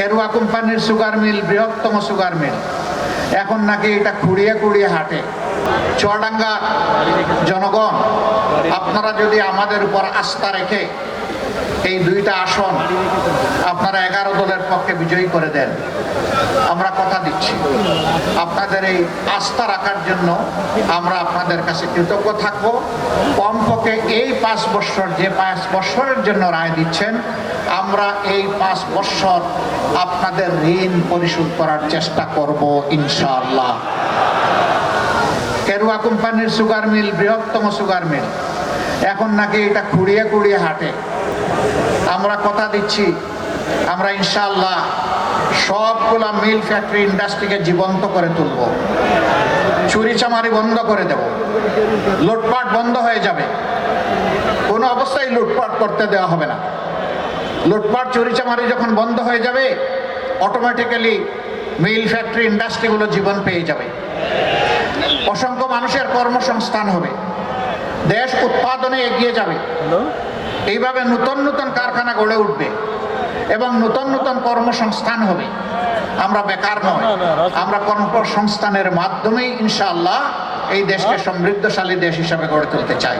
কেরুয়া কোম্পানির sugar mill বৃহত্তম sugar mill, এখন নাকি এটা খুঁড়িয়ে খুঁড়িয়ে হাঁটে। চুয়াডাঙ্গা জনগণ, আপনারা যদি আমাদের উপর আস্থা রেখে এই দুইটা আসন আপনারা 11 দলের পক্ষে বিজয়ী করে দেন, আমরা কথা দিচ্ছি আপনাদের এই আস্থা রাখার জন্য আমরা আপনাদের কাছে কৃতজ্ঞ থাকব। কমপক্ষে এই 5 বছর, যে 5 বছরের জন্য রায় দিচ্ছেন, আমরা এই 5 বছর আপনাদের ঋণ পরিশোধ করার চেষ্টা করব ইনশাআল্লাহ। কেরুয়া কোম্পানির সুগার মিল বৃহত্তম সুগার মিল, এখন নাকি এটা খুঁড়িয়ে খুঁড়িয়ে হাঁটে। আমরা কথা দিচ্ছি আমরা ইনশাআল্লাহ সবগুলা মিল ফ্যাক্টরি ইন্ডাস্ট্রিকে জীবন্ত করে তুলব, চুরিচামারি বন্ধ করে দেব, লুটপাট বন্ধ হয়ে যাবে, কোনো অবস্থায় লুটপাট করতে দেওয়া হবে না। লুটপাট চুরিচামারি যখন বন্ধ হয়ে যাবে, অটোমেটিক্যালি মিল ফ্যাক্টরি ইন্ডাস্ট্রিগুলো জীবন পেয়ে যাবে, অসংখ্য মানুষের কর্মসংস্থান হবে, দেশ উৎপাদনে এগিয়ে যাবে। এইভাবে নতুন নতুন কারখানা গড়ে উঠবে এবং নতুন নতুন কর্মসংস্থান হবে। আমরা বেকার নয়, আমরা কর্মসংস্থানের মাধ্যমেই ইনশাআল্লাহ এই দেশকে সমৃদ্ধশালী দেশ হিসাবে গড়ে তুলতে চাই।